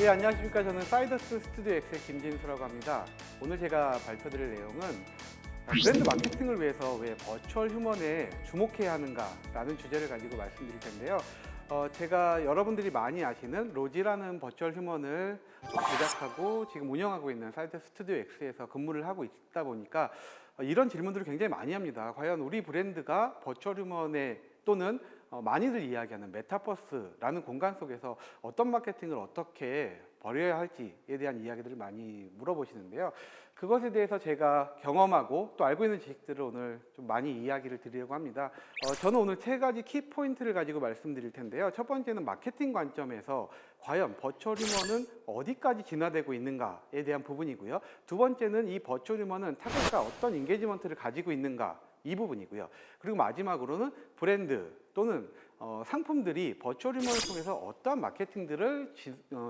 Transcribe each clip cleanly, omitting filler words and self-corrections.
예, 안녕하십니까. 저는 사이더스 스튜디오 X의 김진수라고 합니다. 오늘 제가 발표드릴 내용은 브랜드 마케팅을 위해서 왜 버추얼 휴먼에 주목해야 하는가라는 주제를 가지고 말씀드릴 텐데요. 제가 여러분들이 많이 아시는 로지라는 버추얼 휴먼을 제작하고 지금 운영하고 있는 사이더스 스튜디오 X에서 근무를 하고 있다 보니까 이런 질문들을 굉장히 많이 합니다. 과연 우리 브랜드가 버추얼 휴먼에 또는 많이들 이야기하는 메타버스라는 공간 속에서 어떤 마케팅을 어떻게 벌여야 할지에 대한 이야기들을 많이 물어보시는데요. 그것에 대해서 제가 경험하고 또 알고 있는 지식들을 오늘 좀 많이 이야기를 드리려고 합니다. 저는 오늘 세 가지 키포인트를 가지고 말씀드릴 텐데요. 첫 번째는 마케팅 관점에서 과연 버추얼 휴먼은 어디까지 진화되고 있는가에 대한 부분이고요. 두 번째는 이 버추얼 휴먼은 타겟과 어떤 인게이지먼트를 가지고 있는가, 이 부분이고요. 그리고 마지막으로는 브랜드 또는 상품들이 버추얼 휴먼을 통해서 어떠한 마케팅들을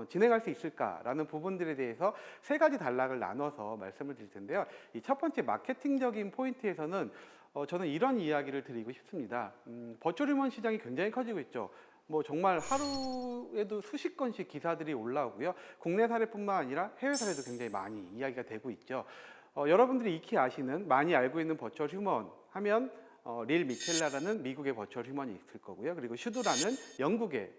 진행할 수 있을까라는 부분들에 대해서 세 가지 단락을 나눠서 말씀을 드릴 텐데요. 이 첫 번째 마케팅적인 포인트에서는 저는 이런 이야기를 드리고 싶습니다. 버추얼 휴먼 시장이 굉장히 커지고 있죠. 뭐 정말 하루에도 수십 건씩 기사들이 올라오고요. 국내 사례뿐만 아니라 해외 사례도 굉장히 많이 이야기가 되고 있죠. 여러분들이 익히 아시는, 많이 알고 있는 버추얼 휴먼 하면 릴 미켈라라는 미국의 버추얼 휴먼이 있을 거고요. 그리고 슈드라는 영국의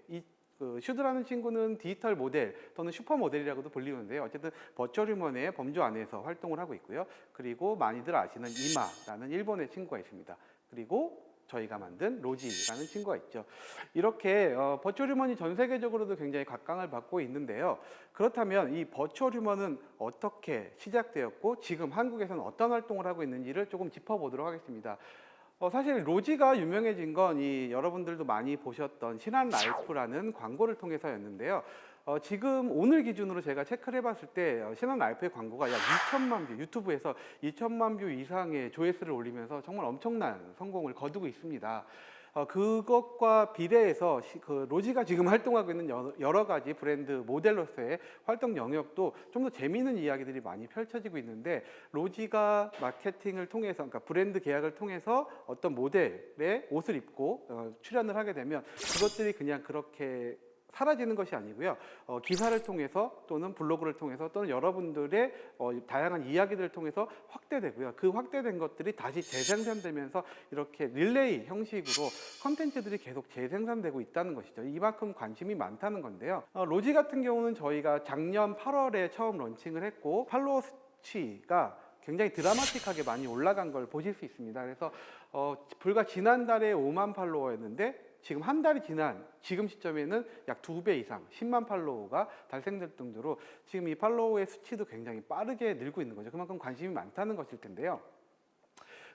슈드라는 친구는 디지털 모델 또는 슈퍼 모델이라고도 불리는데요. 어쨌든 버추얼 휴먼의 범주 안에서 활동을 하고 있고요. 그리고 많이들 아시는 이마라는 일본의 친구가 있습니다. 그리고 저희가 만든 로지라는 친구가 있죠. 이렇게 버추얼 휴먼이 전 세계적으로도 굉장히 각광을 받고 있는데요. 그렇다면 이 버추얼 휴먼은 어떻게 시작되었고 지금 한국에서는 어떤 활동을 하고 있는지를 조금 짚어보도록 하겠습니다. 사실 로지가 유명해진 건 여러분들도 많이 보셨던 신한 라이프라는 광고를 통해서였는데요. 지금 오늘 기준으로 제가 체크를 해봤을 때 신한 라이프의 광고가 약 2천만 뷰, 유튜브에서 2천만 뷰 이상의 조회수를 올리면서 정말 엄청난 성공을 거두고 있습니다. 그것과 비례해서 로지가 지금 활동하고 있는 여러 가지 브랜드 모델로서의 활동 영역도 좀 더 재미있는 이야기들이 많이 펼쳐지고 있는데, 로지가 마케팅을 통해서, 그러니까 브랜드 계약을 통해서 어떤 모델의 옷을 입고 출연을 하게 되면 그것들이 그냥 그렇게 사라지는 것이 아니고요. 기사를 통해서 또는 블로그를 통해서 또는 여러분들의 다양한 이야기들을 통해서 확대되고요. 그 확대된 것들이 다시 재생산되면서 이렇게 릴레이 형식으로 컨텐츠들이 계속 재생산되고 있다는 것이죠. 이만큼 관심이 많다는 건데요. 로지 같은 경우는 저희가 작년 8월에 처음 런칭을 했고 팔로워 수치가 굉장히 드라마틱하게 많이 올라간 걸 보실 수 있습니다. 그래서 불과 지난달에 5만 팔로워였는데 지금 한 달이 지난 지금 시점에는 약 2배 이상 10만 팔로워가 달성될 정도로 지금 이 팔로워의 수치도 굉장히 빠르게 늘고 있는 거죠. 그만큼 관심이 많다는 것일 텐데요.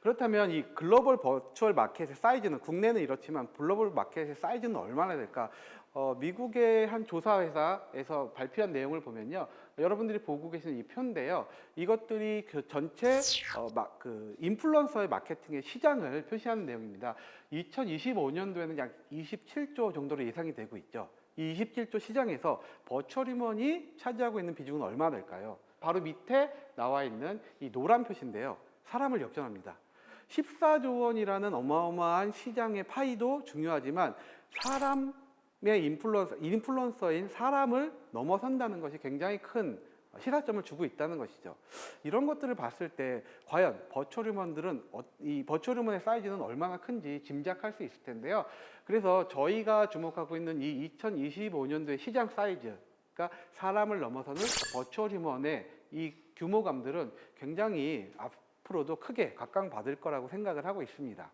그렇다면 이 글로벌 버추얼 마켓의 사이즈는, 국내는 이렇지만 글로벌 마켓의 사이즈는 얼마나 될까? 미국의 한 조사회사에서 발표한 내용을 보면요, 여러분들이 보고 계시는 이 표인데요, 이것들이 그 전체 인플루언서의 마케팅의 시장을 표시하는 내용입니다. 2025년도에는 약 27조 정도로 예상이 되고 있죠. 이 27조 시장에서 버추얼 휴먼이 차지하고 있는 비중은 얼마나 될까요? 바로 밑에 나와 있는 이 노란 표시인데요, 사람을 역전합니다. 14조 원이라는 어마어마한 시장의 파이도 중요하지만 사람의 인플루언서인 사람을 넘어선다는 것이 굉장히 큰 시사점을 주고 있다는 것이죠. 이런 것들을 봤을 때 과연 버추얼 휴먼들은 이 버추얼 휴먼의 사이즈는 얼마나 큰지 짐작할 수 있을 텐데요. 그래서 저희가 주목하고 있는 이 2025년도의 시장 사이즈가 사람을 넘어서는 버추얼 휴먼의 이 규모감들은 굉장히 앞으로도 크게 각광받을 거라고 생각을 하고 있습니다.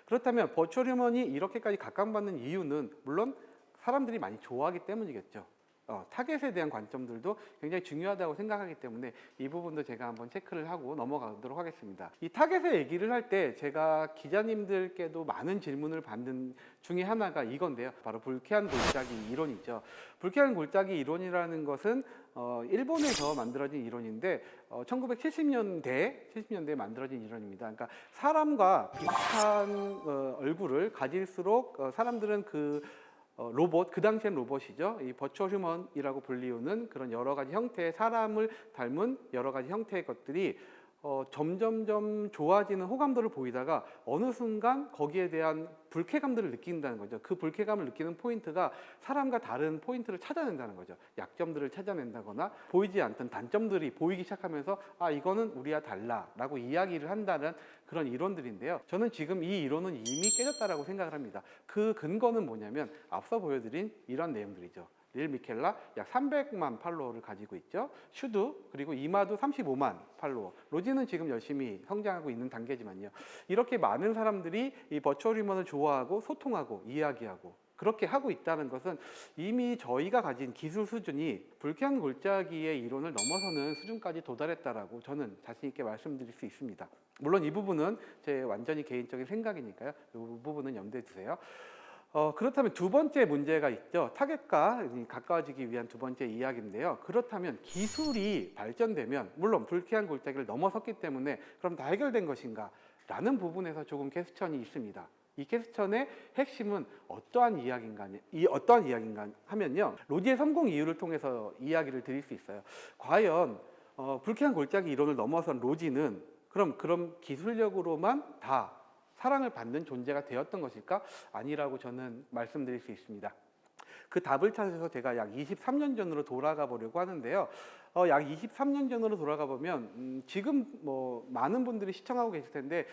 그렇다면 버추얼 휴먼이 이렇게까지 각광받는 이유는 물론 사람들이 많이 좋아하기 때문이겠죠. 타겟에 대한 관점들도 굉장히 중요하다고 생각하기 때문에 이 부분도 제가 한번 체크를 하고 넘어가도록 하겠습니다. 이 타겟의 얘기를 할 때 제가 기자님들께도 많은 질문을 받는 중에 하나가 이건데요. 바로 불쾌한 골짜기 이론이죠. 불쾌한 골짜기 이론이라는 것은 일본에서 만들어진 이론인데 1970년대에 만들어진 이론입니다. 그러니까 사람과 비슷한 얼굴을 가질수록 사람들은 로봇, 그 당시엔 로봇이죠. 이 버추얼 휴먼이라고 불리우는 그런 여러 가지 형태의, 사람을 닮은 여러 가지 형태의 것들이 점점점 좋아지는 호감도를 보이다가 어느 순간 거기에 대한 불쾌감들을 느낀다는 거죠. 그 불쾌감을 느끼는 포인트가 사람과 다른 포인트를 찾아낸다는 거죠. 약점들을 찾아낸다거나 보이지 않던 단점들이 보이기 시작하면서 아, 이거는 우리와 달라라고 이야기를 한다는 그런 이론들인데요. 저는 지금 이 이론은 이미 깨졌다라고 생각을 합니다. 그 근거는 뭐냐면 앞서 보여드린 이런 내용들이죠. 릴 미켈라 약 300만 팔로워를 가지고 있죠. 슈드 그리고 이마도 35만 팔로워. 로지는 지금 열심히 성장하고 있는 단계지만요. 이렇게 많은 사람들이 이 버추얼 휴먼을 좋아하고 소통하고 이야기하고 그렇게 하고 있다는 것은 이미 저희가 가진 기술 수준이 불쾌한 골짜기의 이론을 넘어서는 수준까지 도달했다라고 저는 자신 있게 말씀드릴 수 있습니다. 물론 이 부분은 제 완전히 개인적인 생각이니까요. 이 부분은 염두에 두세요. 그렇다면 두 번째 문제가 있죠. 타겟과 가까워지기 위한 두 번째 이야기인데요. 그렇다면 기술이 발전되면 물론 불쾌한 골짜기를 넘어섰기 때문에 그럼 다 해결된 것인가? 라는 부분에서 조금 퀘스천이 있습니다. 이 퀘스천의 핵심은 어떠한 이야기인가 하면요. 로지의 성공 이유를 통해서 이야기를 드릴 수 있어요. 과연 불쾌한 골짜기 이론을 넘어선 로지는 그럼 기술력으로만 다 사랑을 받는 존재가 되었던 것일까? 아니라고 저는 말씀드릴 수 있습니다. 그 답을 찾아서 제가 약 23년 전으로 돌아가 보려고 하는데요. 약 23년 전으로 돌아가 보면 지금 뭐 많은 분들이 시청하고 계실 텐데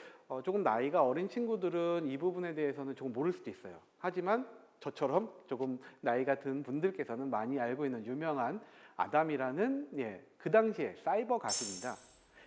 조금 나이가 어린 친구들은 이 부분에 대해서는 조금 모를 수도 있어요. 하지만 저처럼 조금 나이가 든 분들께서는 많이 알고 있는 유명한 아담이라는 그 당시에 사이버 가수입니다.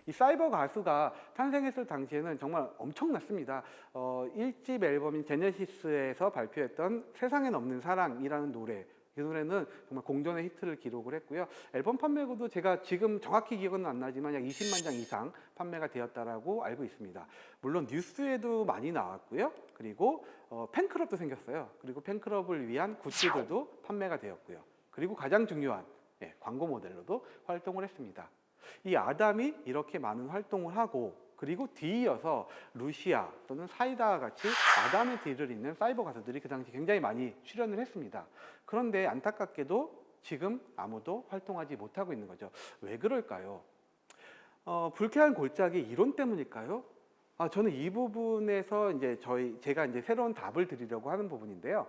이 사이버 가수가 탄생했을 당시에는 정말 엄청났습니다. 1집 앨범인 제네시스에서 발표했던 세상엔 없는 사랑이라는 노래, 이 노래는 정말 공전의 히트를 기록을 했고요. 앨범 판매고도 제가 지금 정확히 기억은 안 나지만 약 20만 장 이상 판매가 되었다라고 알고 있습니다. 물론 뉴스에도 많이 나왔고요. 그리고 팬클럽도 생겼어요. 그리고 팬클럽을 위한 굿즈들도 판매가 되었고요. 그리고 가장 중요한 광고 모델로도 활동을 했습니다. 이 아담이 이렇게 많은 활동을 하고 그리고 뒤이어서 루시아 또는 사이다와 같이 아담의 뒤를 잇는 사이버 가수들이 그 당시 굉장히 많이 출연을 했습니다. 그런데 안타깝게도 지금 아무도 활동하지 못하고 있는 거죠. 왜 그럴까요? 불쾌한 골짜기 이론 때문일까요? 저는 이 부분에서 제가 새로운 답을 드리려고 하는 부분인데요.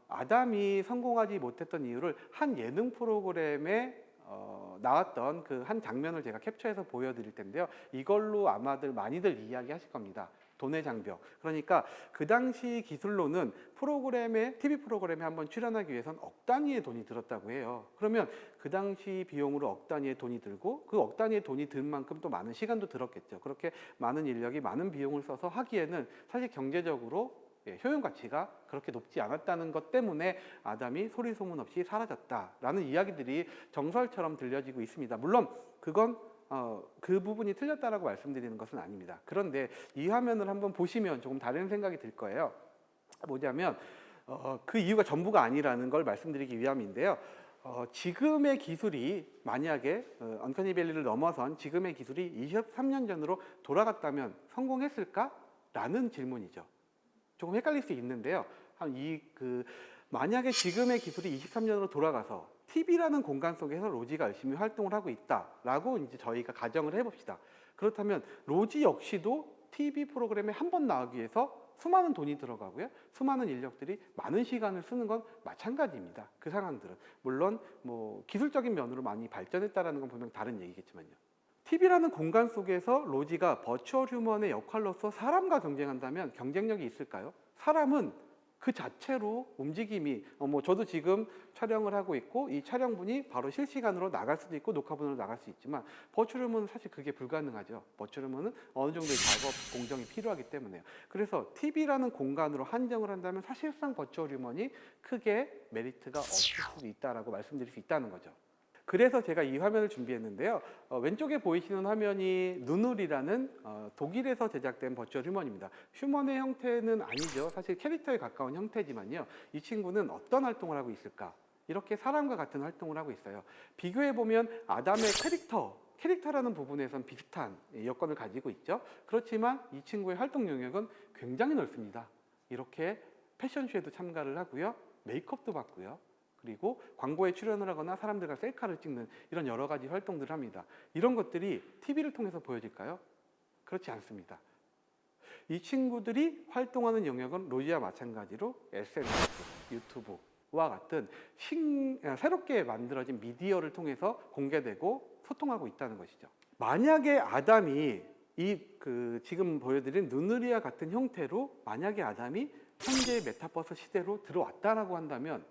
아담이 성공하지 못했던 이유를 한 예능 프로그램에 나왔던 그 한 장면을 제가 캡처해서 보여드릴 텐데요. 이걸로 아마들 많이들 이야기하실 겁니다. 돈의 장벽. 그러니까 그 당시 기술로는 TV 프로그램에 한번 출연하기 위해선 억 단위의 돈이 들었다고 해요. 그러면 그 당시 비용으로 억 단위의 돈이 들고 그 억 단위의 돈이 든 만큼 또 많은 시간도 들었겠죠. 그렇게 많은 인력이 많은 비용을 써서 하기에는 사실 경제적으로 효용 가치가 그렇게 높지 않았다는 것 때문에 아담이 소리 소문 없이 사라졌다라는 이야기들이 정설처럼 들려지고 있습니다. 물론 그건 그 부분이 틀렸다라고 말씀드리는 것은 아닙니다. 그런데 이 화면을 한번 보시면 조금 다른 생각이 들 거예요. 뭐냐면 그 이유가 전부가 아니라는 걸 말씀드리기 위함인데요. 지금의 기술이 만약에 언커니 밸리를 넘어선 지금의 기술이 23년 전으로 돌아갔다면 성공했을까? 라는 질문이죠. 조금 헷갈릴 수 있는데요. 만약에 지금의 기술이 23년으로 돌아가서 TV라는 공간 속에서 로지가 열심히 활동을 하고 있다라고 저희가 가정을 해봅시다. 그렇다면 로지 역시도 TV 프로그램에 한 번 나오기 위해서 수많은 돈이 들어가고요. 수많은 인력들이 많은 시간을 쓰는 건 마찬가지입니다. 그 상황들은. 물론 기술적인 면으로 많이 발전했다는 건 분명 다른 얘기겠지만요. TV라는 공간 속에서 로지가 버추얼 휴먼의 역할로서 사람과 경쟁한다면 경쟁력이 있을까요? 사람은 그 자체로 움직임이 저도 지금 촬영을 하고 있고 이 촬영분이 바로 실시간으로 나갈 수도 있고 녹화분으로 나갈 수 있지만 버추얼 휴먼은 사실 그게 불가능하죠. 버추얼 휴먼은 어느 정도의 작업 공정이 필요하기 때문에요. 그래서 TV라는 공간으로 한정을 한다면 사실상 버추얼 휴먼이 크게 메리트가 없을 수도 있다라고 말씀드릴 수 있다는 거죠. 그래서 제가 이 화면을 준비했는데요. 왼쪽에 보이시는 화면이 누눌이라는 독일에서 제작된 버추얼 휴먼입니다. 휴먼의 형태는 아니죠. 사실 캐릭터에 가까운 형태지만요. 이 친구는 어떤 활동을 하고 있을까? 이렇게 사람과 같은 활동을 하고 있어요. 비교해보면 아담의 캐릭터라는 부분에선 비슷한 여건을 가지고 있죠. 그렇지만 이 친구의 활동 영역은 굉장히 넓습니다. 이렇게 패션쇼에도 참가를 하고요. 메이크업도 받고요. 그리고 광고에 출연을 하거나 사람들과 셀카를 찍는 이런 여러 가지 활동들을 합니다. 이런 것들이 TV를 통해서 보여질까요? 그렇지 않습니다. 이 친구들이 활동하는 영역은 로지와 마찬가지로 SNS, 유튜브와 같은 새롭게 만들어진 미디어를 통해서 공개되고 소통하고 있다는 것이죠. 만약에 아담이 지금 보여드린 누누리와 같은 형태로 만약에 아담이 현재의 메타버스 시대로 들어왔다라고 한다면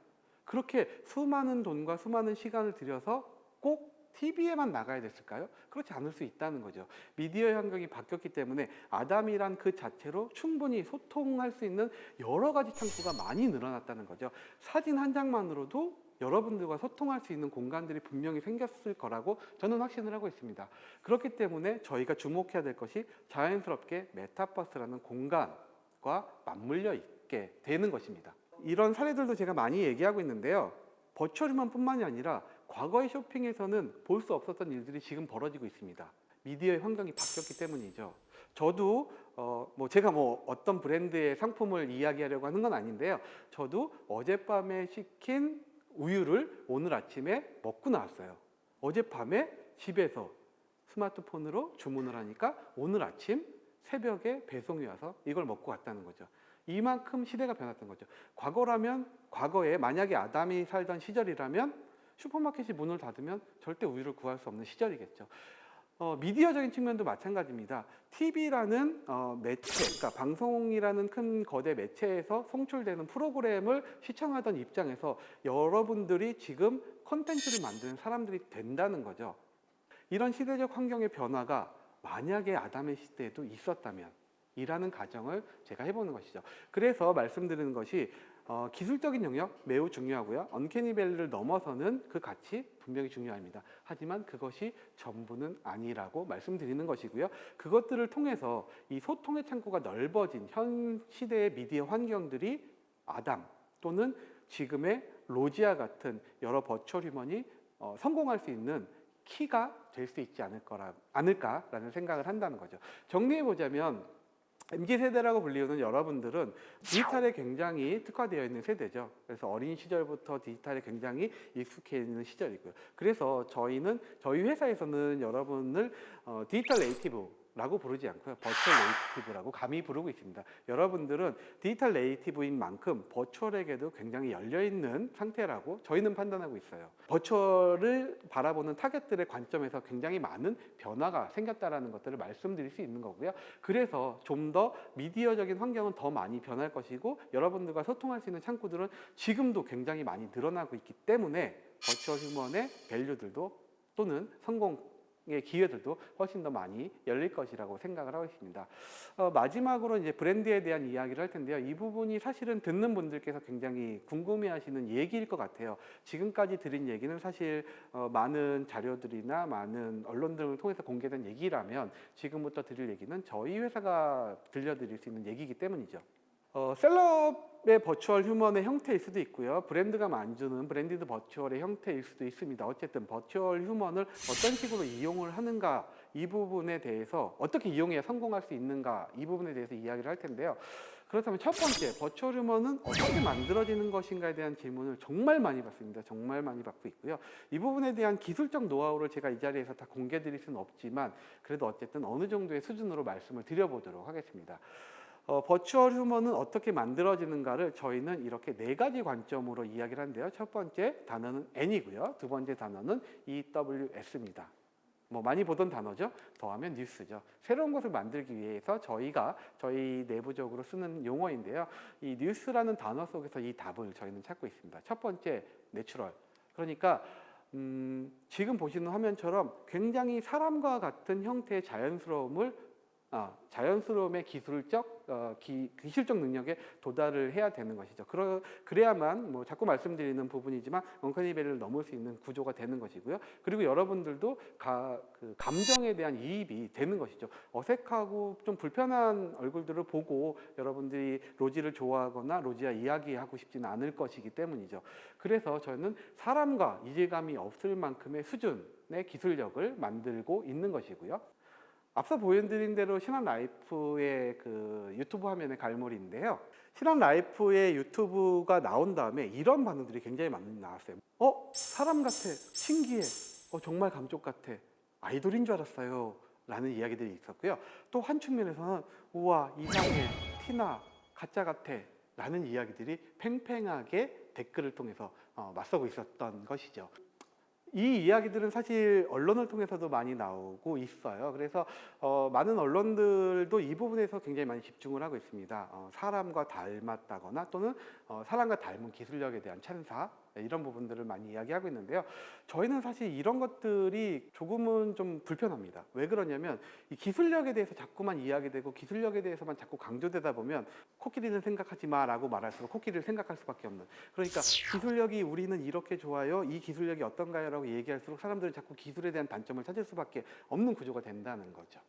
그렇게 수많은 돈과 수많은 시간을 들여서 꼭 TV에만 나가야 됐을까요? 그렇지 않을 수 있다는 거죠. 미디어 환경이 바뀌었기 때문에 아담이란 그 자체로 충분히 소통할 수 있는 여러 가지 창구가 많이 늘어났다는 거죠. 사진 한 장만으로도 여러분들과 소통할 수 있는 공간들이 분명히 생겼을 거라고 저는 확신을 하고 있습니다. 그렇기 때문에 저희가 주목해야 될 것이 자연스럽게 메타버스라는 공간과 맞물려 있게 되는 것입니다. 이런 사례들도 제가 많이 얘기하고 있는데요. 버추얼 휴먼뿐만이 아니라 과거의 쇼핑에서는 볼 수 없었던 일들이 지금 벌어지고 있습니다. 미디어의 환경이 바뀌었기 때문이죠. 저도 제가 어떤 브랜드의 상품을 이야기하려고 하는 건 아닌데요. 저도 어젯밤에 시킨 우유를 오늘 아침에 먹고 나왔어요. 어젯밤에 집에서 스마트폰으로 주문을 하니까 오늘 아침 새벽에 배송이 와서 이걸 먹고 갔다는 거죠. 이만큼 시대가 변했던 거죠. 과거에 만약에 아담이 살던 시절이라면 슈퍼마켓이 문을 닫으면 절대 우유를 구할 수 없는 시절이겠죠. 미디어적인 측면도 마찬가지입니다. TV라는 매체, 그러니까 방송이라는 큰 거대 매체에서 송출되는 프로그램을 시청하던 입장에서 여러분들이 지금 콘텐츠를 만드는 사람들이 된다는 거죠. 이런 시대적 환경의 변화가 만약에 아담의 시대에도 있었다면 이라는 가정을 제가 해보는 것이죠. 그래서 말씀드리는 것이 기술적인 영역 매우 중요하고요. 언캐니 밸리를 넘어서는 그 가치 분명히 중요합니다. 하지만 그것이 전부는 아니라고 말씀드리는 것이고요. 그것들을 통해서 이 소통의 창구가 넓어진 현 시대의 미디어 환경들이 아담 또는 지금의 로지아 같은 여러 버추얼 휴먼이 성공할 수 있는 키가 될 수 있지 않을까라는 생각을 한다는 거죠. 정리해보자면 MZ세대라고 불리우는 여러분들은 디지털에 굉장히 특화되어 있는 세대죠. 그래서 어린 시절부터 디지털에 굉장히 익숙해 있는 시절이고요. 그래서 저희 회사에서는 여러분을 디지털 네이티브라고 부르지 않고요. 버추얼 네이티브라고 감히 부르고 있습니다. 여러분들은 디지털 네이티브인 만큼 버추얼에게도 굉장히 열려있는 상태라고 저희는 판단하고 있어요. 버추얼을 바라보는 타겟들의 관점에서 굉장히 많은 변화가 생겼다는 것들을 말씀드릴 수 있는 거고요. 그래서 좀 더 미디어적인 환경은 더 많이 변할 것이고 여러분들과 소통할 수 있는 창구들은 지금도 굉장히 많이 늘어나고 있기 때문에 버추얼 휴먼의 밸류들도 또는 성공의 기회들도 훨씬 더 많이 열릴 것이라고 생각을 하고 있습니다. 마지막으로 이제 브랜드에 대한 이야기를 할 텐데요. 이 부분이 사실은 듣는 분들께서 굉장히 궁금해하시는 얘기일 것 같아요. 지금까지 드린 얘기는 사실 많은 자료들이나 많은 언론 등을 통해서 공개된 얘기라면 지금부터 드릴 얘기는 저희 회사가 들려드릴 수 있는 얘기이기 때문이죠. 셀럽의 버추얼 휴먼의 형태일 수도 있고요. 브랜드가 만드는 브랜디드 버추얼의 형태일 수도 있습니다. 어쨌든 버추얼 휴먼을 어떤 식으로 이용을 하는가 이 부분에 대해서 어떻게 이용해야 성공할 수 있는가 이 부분에 대해서 이야기를 할 텐데요. 그렇다면 첫 번째, 버추얼 휴먼은 어떻게 만들어지는 것인가에 대한 질문을 정말 많이 받습니다. 정말 많이 받고 있고요. 이 부분에 대한 기술적 노하우를 제가 이 자리에서 다 공개 드릴 수는 없지만 그래도 어쨌든 어느 정도의 수준으로 말씀을 드려보도록 하겠습니다. 버추얼 휴먼은 어떻게 만들어지는가를 저희는 이렇게 4가지 관점으로 이야기를 하는데요. 첫 번째 단어는 N이고요. 두 번째 단어는 EWS입니다. 많이 보던 단어죠. 더하면 뉴스죠. 새로운 것을 만들기 위해서 저희 내부적으로 쓰는 용어인데요. 이 뉴스라는 단어 속에서 이 답을 저희는 찾고 있습니다. 첫 번째 내추럴. 그러니까 지금 보시는 화면처럼 굉장히 사람과 같은 형태의 자연스러움의 기술적 능력에 도달을 해야 되는 것이죠. 그래야만 자꾸 말씀드리는 부분이지만 언캐니 밸리를 넘을 수 있는 구조가 되는 것이고요. 그리고 여러분들도 감정에 대한 이입이 되는 것이죠. 어색하고 좀 불편한 얼굴들을 보고 여러분들이 로지를 좋아하거나 로지와 이야기하고 싶지는 않을 것이기 때문이죠. 그래서 저는 사람과 이질감이 없을 만큼의 수준의 기술력을 만들고 있는 것이고요. 앞서 보여드린 대로 신한라이프의 그 유튜브 화면의 갈무리인데요. 신한라이프의 유튜브가 나온 다음에 이런 반응들이 굉장히 많이 나왔어요. 사람 같아, 신기해, 정말 감쪽 같아, 아이돌인 줄 알았어요 라는 이야기들이 있었고요. 또 한 측면에서는 우와, 이상해, 티나, 가짜 같아 라는 이야기들이 팽팽하게 댓글을 통해서 맞서고 있었던 것이죠. 이 이야기들은 사실 언론을 통해서도 많이 나오고 있어요. 그래서 많은 언론들도 이 부분에서 굉장히 많이 집중을 하고 있습니다. 사람과 닮았다거나 또는 사람과 닮은 기술력에 대한 찬사, 이런 부분들을 많이 이야기하고 있는데요. 저희는 사실 이런 것들이 조금은 좀 불편합니다. 왜 그러냐면 이 기술력에 대해서 자꾸만 이야기되고 기술력에 대해서만 자꾸 강조되다 보면 코끼리는 생각하지 마라고 말할수록 코끼리를 생각할 수밖에 없는, 그러니까 기술력이 우리는 이렇게 좋아요, 이 기술력이 어떤가요? 라고 얘기할수록 사람들은 자꾸 기술에 대한 단점을 찾을 수밖에 없는 구조가 된다는 거죠.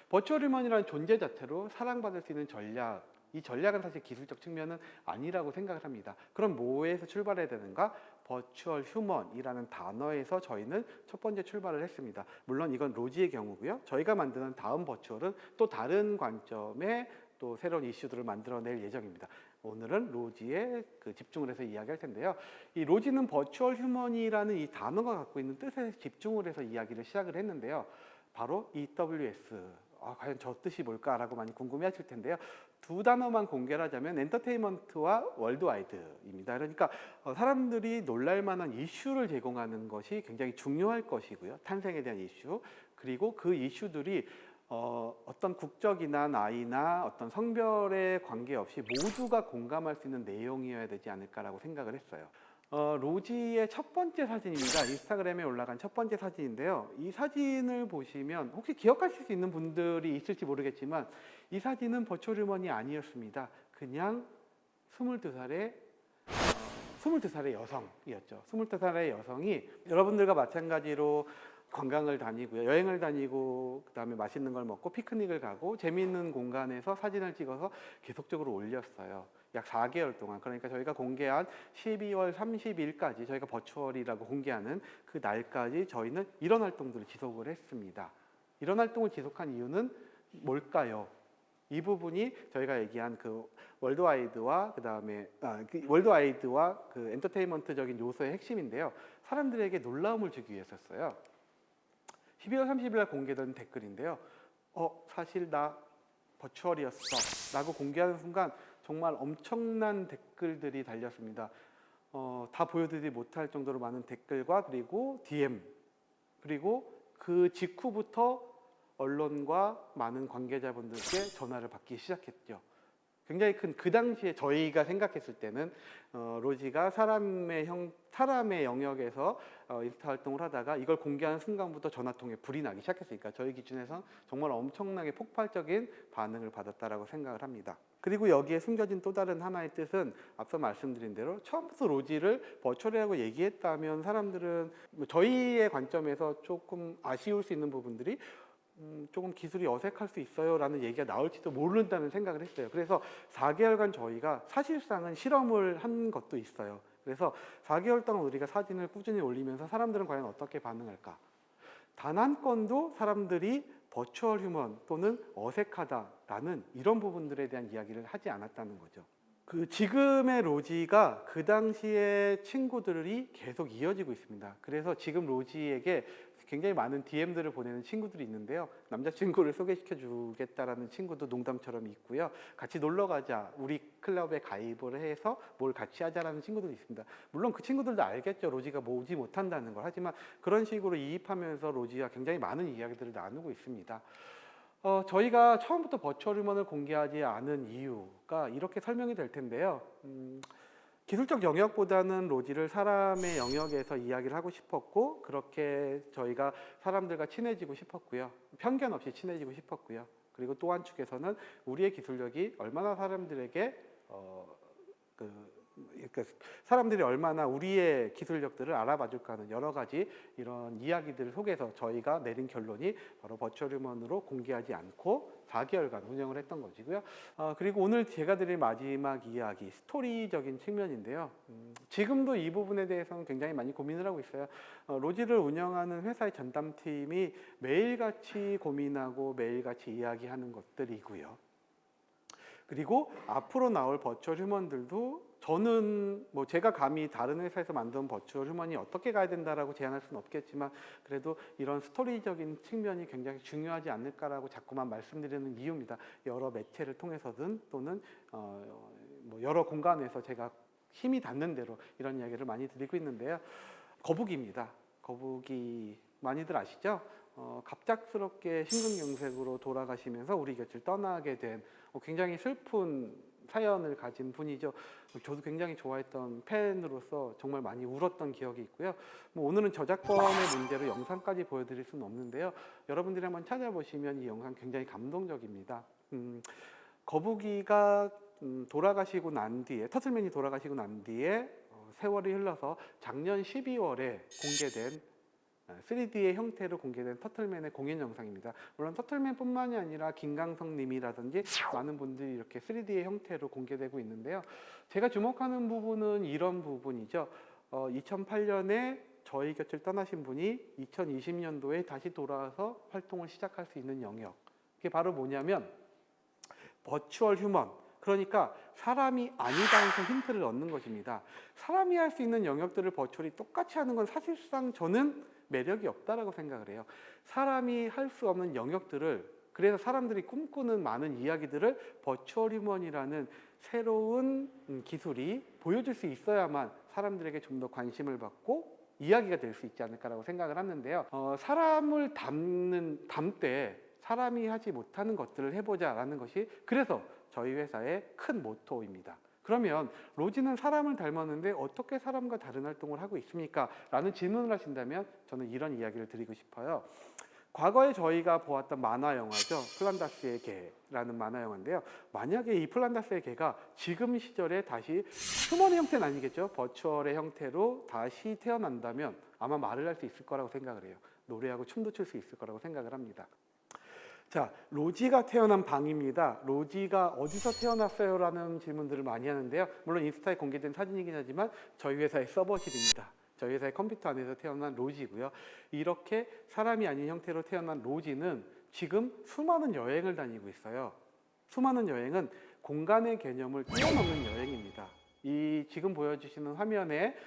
버추얼 휴먼이라는 존재 자체로 사랑받을 수 있는 전략, 이 전략은 사실 기술적 측면은 아니라고 생각을 합니다. 그럼 뭐에서 출발해야 되는가? 버추얼 휴먼이라는 단어에서 저희는 첫 번째 출발을 했습니다. 물론 이건 로지의 경우고요. 저희가 만드는 다음 버추얼은 또 다른 관점의 또 새로운 이슈들을 만들어낼 예정입니다. 오늘은 로지에 집중을 해서 이야기할 텐데요. 이 로지는 버추얼 휴먼이라는 이 단어가 갖고 있는 뜻에 집중을 해서 이야기를 시작을 했는데요. 바로 EWS. 과연 저 뜻이 뭘까라고 많이 궁금해하실 텐데요. 두 단어만 공개를 하자면 엔터테인먼트와 월드와이드입니다. 그러니까 사람들이 놀랄만한 이슈를 제공하는 것이 굉장히 중요할 것이고요. 탄생에 대한 이슈, 그리고 그 이슈들이 어떤 국적이나 나이나 어떤 성별에 관계없이 모두가 공감할 수 있는 내용이어야 되지 않을까라고 생각을 했어요. 로지의 첫 번째 사진입니다. 인스타그램에 올라간 첫 번째 사진인데요. 이 사진을 보시면 혹시 기억하실 수 있는 분들이 있을지 모르겠지만 이 사진은 버추얼 휴먼이 아니었습니다. 그냥 22살의 여성이었죠. 22살의 여성이 여러분들과 마찬가지로 관광을 다니고요, 여행을 다니고, 그 다음에 맛있는 걸 먹고 피크닉을 가고 재미있는 공간에서 사진을 찍어서 계속적으로 올렸어요. 약 4개월 동안. 그러니까 저희가 공개한 12월 30일까지 저희가 버추얼이라고 공개하는 그 날까지 저희는 이런 활동들을 지속을 했습니다. 이런 활동을 지속한 이유는 뭘까요? 이 부분이 저희가 얘기한 그 월드와이드와 월드와이드와 그 엔터테인먼트적인 요소의 핵심인데요. 사람들에게 놀라움을 주기 위해서였어요. 12월 30일 날 공개된 댓글인데요. 사실 나 버추얼이었어 라고 공개하는 순간 정말 엄청난 댓글들이 달렸습니다. 다 보여드리지 못할 정도로 많은 댓글과 그리고 DM, 그리고 그 직후부터 언론과 많은 관계자분들께 전화를 받기 시작했죠. 굉장히 큰, 그 당시에 저희가 생각했을 때는 로지가 사람의 영역에서 인스타 활동을 하다가 이걸 공개하는 순간부터 전화통에 불이 나기 시작했으니까 저희 기준에서 정말 엄청나게 폭발적인 반응을 받았다라고 생각을 합니다. 그리고 여기에 숨겨진 또 다른 하나의 뜻은 앞서 말씀드린 대로 처음부터 로지를 버추얼이라고 얘기했다면 사람들은 저희의 관점에서 조금 아쉬울 수 있는 부분들이 조금 기술이 어색할 수 있어요 라는 얘기가 나올지도 모른다는 생각을 했어요. 그래서 4개월간 저희가 사실상은 실험을 한 것도 있어요. 그래서 4개월 동안 우리가 사진을 꾸준히 올리면서 사람들은 과연 어떻게 반응할까? 단 한 건도 사람들이 버추얼 휴먼 또는 어색하다라는 이런 부분들에 대한 이야기를 하지 않았다는 거죠. 지금의 로지가 그 당시의 친구들이 계속 이어지고 있습니다. 그래서 지금 로지에게 굉장히 많은 DM들을 보내는 친구들이 있는데요. 남자친구를 소개시켜 주겠다라는 친구도 농담처럼 있고요. 같이 놀러 가자, 우리 클럽에 가입을 해서 뭘 같이 하자라는 친구들이 있습니다. 물론 그 친구들도 알겠죠. 로지가 오지 못한다는 걸. 하지만 그런 식으로 이입하면서 로지와 굉장히 많은 이야기들을 나누고 있습니다. 저희가 처음부터 버추얼 휴먼을 공개하지 않은 이유가 이렇게 설명이 될 텐데요. 기술적 영역보다는 로지를 사람의 영역에서 이야기를 하고 싶었고, 그렇게 저희가 사람들과 친해지고 싶었고요. 편견 없이 친해지고 싶었고요. 그리고 또 한 축에서는 우리의 기술력이 얼마나 사람들에게 그러니까 사람들이 얼마나 우리의 기술력들을 알아봐 줄까 하는 여러 가지 이런 이야기들을 속에서 저희가 내린 결론이 바로 버추얼 휴먼으로 공개하지 않고 4개월간 운영을 했던 것이고요. 그리고 오늘 제가 드릴 마지막 이야기, 스토리적인 측면인데요. 지금도 이 부분에 대해서는 굉장히 많이 고민을 하고 있어요. 로지를 운영하는 회사의 전담팀이 매일같이 고민하고 매일같이 이야기하는 것들이고요. 그리고 앞으로 나올 버추얼 휴먼들도 저는 뭐 제가 감히 다른 회사에서 만든 버추얼 휴먼이 어떻게 가야 된다라고 제안할 수는 없겠지만 그래도 이런 스토리적인 측면이 굉장히 중요하지 않을까라고 자꾸만 말씀드리는 이유입니다. 여러 매체를 통해서든 또는 뭐 여러 공간에서 제가 힘이 닿는 대로 이런 이야기를 많이 드리고 있는데요. 거북이입니다. 거북이 많이들 아시죠? 갑작스럽게 심근경색으로 돌아가시면서 우리 곁을 떠나게 된 굉장히 슬픈 사연을 가진 분이죠. 저도 굉장히 좋아했던 팬으로서 정말 많이 울었던 기억이 있고요. 뭐 오늘은 저작권의 문제로 영상까지 보여드릴 수는 없는데요. 여러분들이 한번 찾아보시면 이 영상 굉장히 감동적입니다. 거북이가 돌아가시고 난 뒤에, 터틀맨이 돌아가시고 난 뒤에 세월이 흘러서 작년 12월에 공개된 3D의 형태로 공개된 터틀맨의 공연 영상입니다. 물론 터틀맨뿐만이 아니라 김강석 님이라든지 많은 분들이 이렇게 3D의 형태로 공개되고 있는데요. 제가 주목하는 부분은 이런 부분이죠. 2008년에 저희 곁을 떠나신 분이 2020년도에 다시 돌아와서 활동을 시작할 수 있는 영역. 그게 바로 뭐냐면 버추얼 휴먼. 그러니까 사람이 아니다 해서 힌트를 얻는 것입니다. 사람이 할 수 있는 영역들을 버추얼이 똑같이 하는 건 사실상 저는 매력이 없다라고 생각을 해요. 사람이 할 수 없는 영역들을, 그래서 사람들이 꿈꾸는 많은 이야기들을 버추얼 휴먼이라는 새로운 기술이 보여줄 수 있어야만 사람들에게 좀 더 관심을 받고 이야기가 될 수 있지 않을까라고 생각을 하는데요. 사람을 담되 사람이 하지 못하는 것들을 해보자라는 것이 그래서 저희 회사의 큰 모토입니다. 그러면 로지는 사람을 닮았는데 어떻게 사람과 다른 활동을 하고 있습니까? 라는 질문을 하신다면 저는 이런 이야기를 드리고 싶어요. 과거에 저희가 보았던 만화 영화죠. 플란다스의 개라는 만화 영화인데요. 만약에 이 플란다스의 개가 지금 시절에 다시 휴먼의 형태는 아니겠죠. 버추얼의 형태로 다시 태어난다면 아마 말을 할 수 있을 거라고 생각을 해요. 노래하고 춤도 출 수 있을 거라고 생각을 합니다. 자, 로지가 태어난 방입니다. 로지가 어디서 태어났어요? 라는 질문들을 많이 하는데요. 물론 인스타에 공개된 사진이긴 하지만 저희 회사의 서버실입니다. 저희 회사의 컴퓨터 안에서 태어난 로지고요. 이렇게 사람이 아닌 형태로 태어난 로지는 지금 수많은 여행을 다니고 있어요. 수많은 여행은 공간의 개념을 뛰어넘는 여행입니다. 이 지금 보여주시는 화면에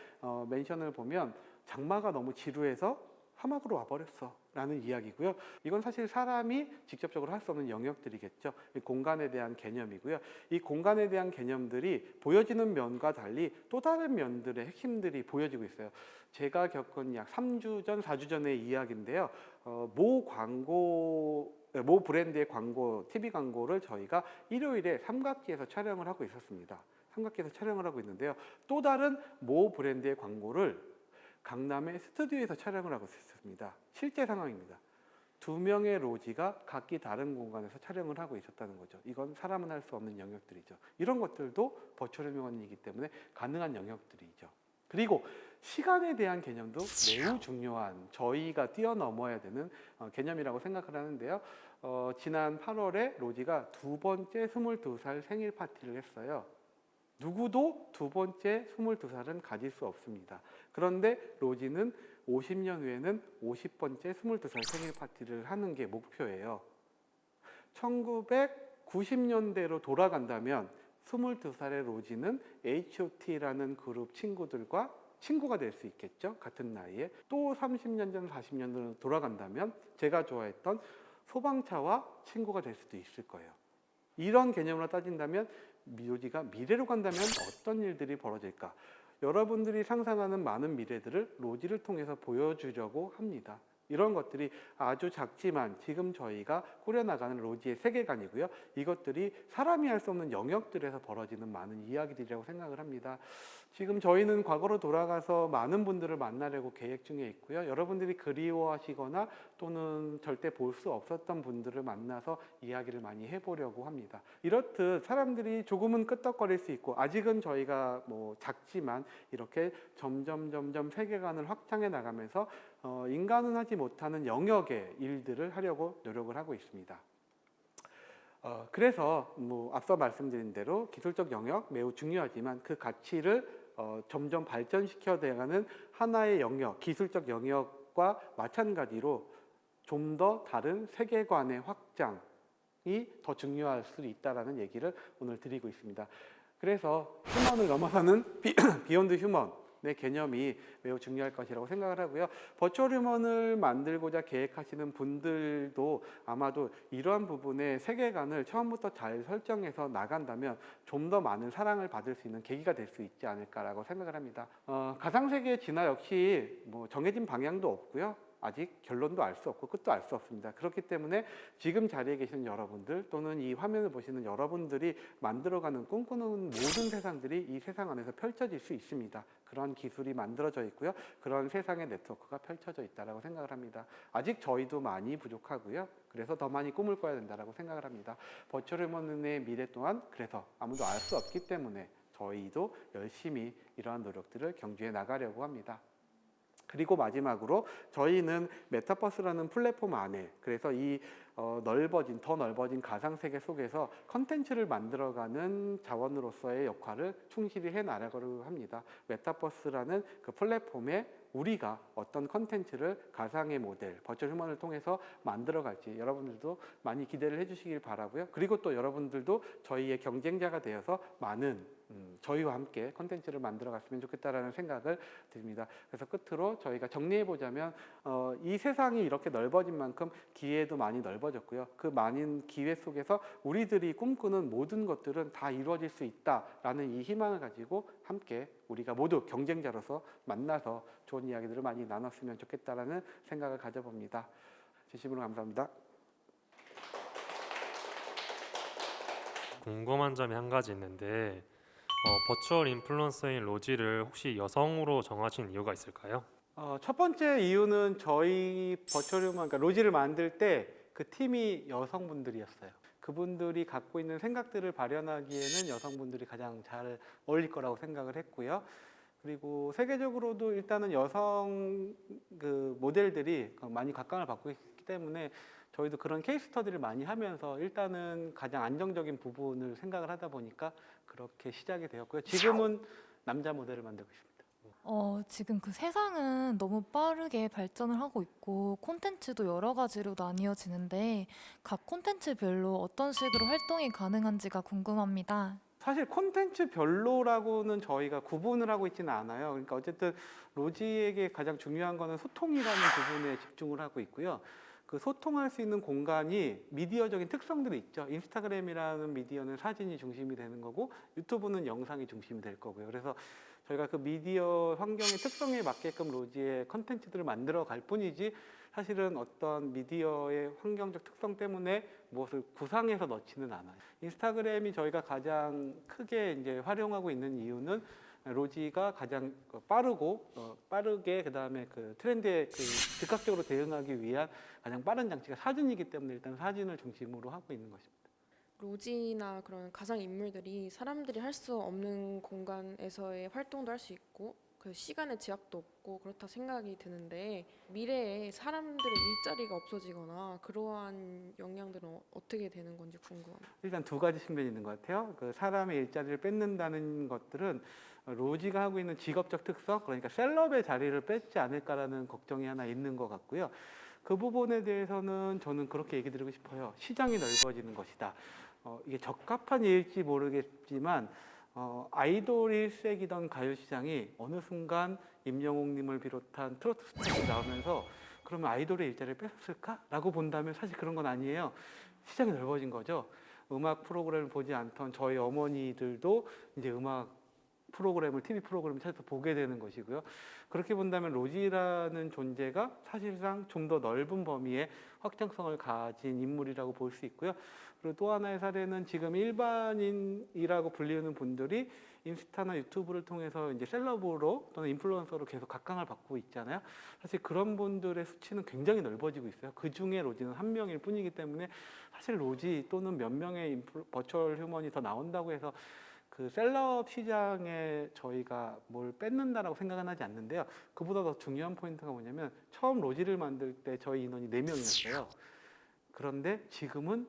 멘션을 보면 장마가 너무 지루해서 사막으로 와버렸어 라는 이야기고요. 이건 사실 사람이 직접적으로 할 수 없는 영역들이겠죠. 공간에 대한 개념이고요. 이 공간에 대한 개념들이 보여지는 면과 달리 또 다른 면들의 핵심들이 보여지고 있어요. 제가 겪은 약 3주 전, 4주 전의 이야기인데요. 모 브랜드의 광고, TV 광고를 저희가 일요일에 삼각지에서 촬영을 하고 있었습니다. 삼각지에서 촬영을 하고 있는데요. 또 다른 모 브랜드의 광고를 강남의 스튜디오에서 촬영을 하고 있었습니다. 실제 상황입니다. 2명의 로지가 각기 다른 공간에서 촬영을 하고 있었다는 거죠. 이건 사람은 할 수 없는 영역들이죠. 이런 것들도 버추얼 휴먼이기 때문에 가능한 영역들이죠. 그리고 시간에 대한 개념도 매우 중요한, 저희가 뛰어넘어야 되는 개념이라고 생각을 하는데요. 지난 8월에 로지가 두 번째 22살 생일 파티를 했어요. 누구도 두 번째 22살은 가질 수 없습니다. 그런데 로지는 50년 후에는 50번째 22살 생일 파티를 하는 게 목표예요. 1990년대로 돌아간다면 22살의 로지는 H.O.T라는 그룹 친구들과 친구가 될 수 있겠죠. 같은 나이에. 또 30년 전, 40년 전으로 돌아간다면 제가 좋아했던 소방차와 친구가 될 수도 있을 거예요. 이런 개념으로 따진다면 로지가 미래로 간다면 어떤 일들이 벌어질까? 여러분들이 상상하는 많은 미래들을 로지를 통해서 보여주려고 합니다. 이런 것들이 아주 작지만 지금 저희가 꾸려나가는 로지의 세계관이고요. 이것들이 사람이 할 수 없는 영역들에서 벌어지는 많은 이야기들이라고 생각을 합니다. 지금 저희는 과거로 돌아가서 많은 분들을 만나려고 계획 중에 있고요. 여러분들이 그리워하시거나 또는 절대 볼 수 없었던 분들을 만나서 이야기를 많이 해보려고 합니다. 이렇듯 사람들이 조금은 끄떡거릴 수 있고 아직은 저희가 뭐 작지만 이렇게 점점 세계관을 확장해 나가면서 인간은 하지 못하는 영역의 일들을 하려고 노력을 하고 있습니다. 그래서 뭐 앞서 말씀드린 대로 기술적 영역 매우 중요하지만 그 가치를 점점 발전시켜 나가는 하나의 영역, 기술적 영역과 마찬가지로 좀 더 다른 세계관의 확장이 더 중요할 수 있다는 얘기를 오늘 드리고 있습니다. 그래서 휴먼을 넘어서는 비욘드 휴먼의 개념이 매우 중요할 것이라고 생각을 하고요. 버추얼 휴먼을 만들고자 계획하시는 분들도 아마도 이러한 부분의 세계관을 처음부터 잘 설정해서 나간다면 좀 더 많은 사랑을 받을 수 있는 계기가 될 수 있지 않을까라고 생각을 합니다. 가상세계의 진화 역시 뭐 정해진 방향도 없고요. 아직 결론도 알 수 없고 끝도 알 수 없습니다. 그렇기 때문에 지금 자리에 계시는 여러분들 또는 이 화면을 보시는 여러분들이 만들어가는 꿈꾸는 모든 세상들이 이 세상 안에서 펼쳐질 수 있습니다. 그런 기술이 만들어져 있고요. 그런 세상의 네트워크가 펼쳐져 있다고 생각을 합니다. 아직 저희도 많이 부족하고요. 그래서 더 많이 꿈을 꿔야 된다고 생각을 합니다. 버추얼 휴먼의 미래 또한 그래서 아무도 알 수 없기 때문에 저희도 열심히 이러한 노력들을 경주해 나가려고 합니다. 그리고 마지막으로 저희는 메타버스라는 플랫폼 안에 그래서 이 더 넓어진 가상세계 속에서 컨텐츠를 만들어가는 자원으로서의 역할을 충실히 해나가려고 합니다. 메타버스라는 그 플랫폼에 우리가 어떤 컨텐츠를 가상의 모델, 버추얼 휴먼을 통해서 만들어갈지 여러분들도 많이 기대를 해주시길 바라고요. 그리고 또 여러분들도 저희의 경쟁자가 되어서 많은 저희와 함께 컨텐츠를 만들어갔으면 좋겠다라는 생각을 드립니다. 그래서 끝으로 저희가 정리해보자면 이 세상이 이렇게 넓어진 만큼 기회도 많이 넓어졌고요. 그 많은 기회 속에서 우리들이 꿈꾸는 모든 것들은 다 이루어질 수 있다라는 이 희망을 가지고 함께 우리가 모두 경쟁자로서 만나서 좋은 이야기들을 많이 나눴으면 좋겠다라는 생각을 가져봅니다. 진심으로 감사합니다. 궁금한 점이 한 가지 있는데 버추얼 인플루언서인 로지를 혹시 여성으로 정하신 이유가 있을까요? 첫 번째 이유는 저희 버추얼 휴먼, 그러니까 로지를 만들 때 그 팀이 여성분들이었어요. 그분들이 갖고 있는 생각들을 발현하기에는 여성분들이 가장 잘 어울릴 거라고 생각을 했고요. 그리고 세계적으로도 일단은 여성 그 모델들이 많이 각광을 받고 있기 때문에 저희도 그런 케이스 스터디를 많이 하면서 일단은 가장 안정적인 부분을 생각을 하다 보니까 그렇게 시작이 되었고요. 지금은 남자 모델을 만들고 있습니다. 지금 그 세상은 너무 빠르게 발전을 하고 있고 콘텐츠도 여러 가지로 나뉘어지는데 각 콘텐츠별로 어떤 식으로 활동이 가능한지가 궁금합니다. 사실 콘텐츠 별로라고는 저희가 구분을 하고 있지는 않아요. 그러니까 어쨌든 로지에게 가장 중요한 거는 소통이라는 부분에 집중을 하고 있고요. 그 소통할 수 있는 공간이 미디어적인 특성들이 있죠. 인스타그램이라는 미디어는 사진이 중심이 되는 거고 유튜브는 영상이 중심이 될 거고요. 그래서 저희가 그 미디어 환경의 특성에 맞게끔 로지의 컨텐츠들을 만들어 갈 뿐이지 사실은 어떤 미디어의 환경적 특성 때문에 무엇을 구상해서 넣지는 않아요. 인스타그램이 저희가 가장 크게 이제 활용하고 있는 이유는 로지가 가장 빠르게 그다음에 그 트렌드에 즉각적으로 대응하기 위한 가장 빠른 장치가 사진이기 때문에 일단 사진을 중심으로 하고 있는 것입니다. 로지나 그런 가상 인물들이 사람들이 할 수 없는 공간에서의 활동도 할 수 있고 그 시간의 제약도 없고 그렇다 생각이 드는데 미래에 사람들의 일자리가 없어지거나 그러한 영향들은 어떻게 되는 건지 궁금합니다. 일단 두 가지 측면이 있는 것 같아요. 그 사람의 일자리를 뺏는다는 것들은 로지가 하고 있는 직업적 특성, 그러니까 셀럽의 자리를 뺏지 않을까라는 걱정이 하나 있는 것 같고요. 그 부분에 대해서는 저는 그렇게 얘기 드리고 싶어요. 시장이 넓어지는 것이다. 이게 적합한 예일지 모르겠지만 아이돌 일색이던 가요 시장이 어느 순간 임영웅님을 비롯한 트로트 스타들이 나오면서 그러면 아이돌의 일자리를 뺏었을까라고 본다면 사실 그런 건 아니에요. 시장이 넓어진 거죠. 음악 프로그램을 보지 않던 저희 어머니들도 이제 음악 프로그램을 TV 프로그램을 찾아서 보게 되는 것이고요. 그렇게 본다면 로지라는 존재가 사실상 좀 더 넓은 범위의 확장성을 가진 인물이라고 볼 수 있고요. 그리고 또 하나의 사례는 지금 일반인이라고 불리는 분들이 인스타나 유튜브를 통해서 이제 셀럽으로 또는 인플루언서로 계속 각광을 받고 있잖아요. 사실 그런 분들의 수치는 굉장히 넓어지고 있어요. 그 중에 로지는 한 명일 뿐이기 때문에 사실 로지 또는 몇 명의 버추얼 휴먼이 더 나온다고 해서 그 셀럽 시장에 저희가 뭘 뺏는다라고 생각은 하지 않는데요. 그보다 더 중요한 포인트가 뭐냐면 처음 로지를 만들 때 저희 인원이 4명이었어요. 그런데 지금은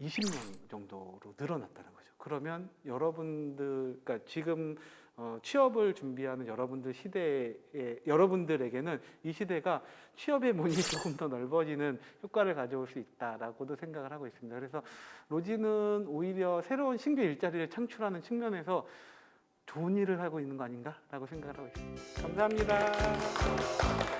20명 정도로 늘어났다는 거죠. 그러면 여러분들, 그러니까 지금 취업을 준비하는 여러분들 시대에 여러분들에게는 이 시대가 취업의 문이 조금 더 넓어지는 효과를 가져올 수 있다라고도 생각을 하고 있습니다. 그래서 로지는 오히려 새로운 신규 일자리를 창출하는 측면에서 좋은 일을 하고 있는 거 아닌가라고 생각을 하고 있습니다. 감사합니다.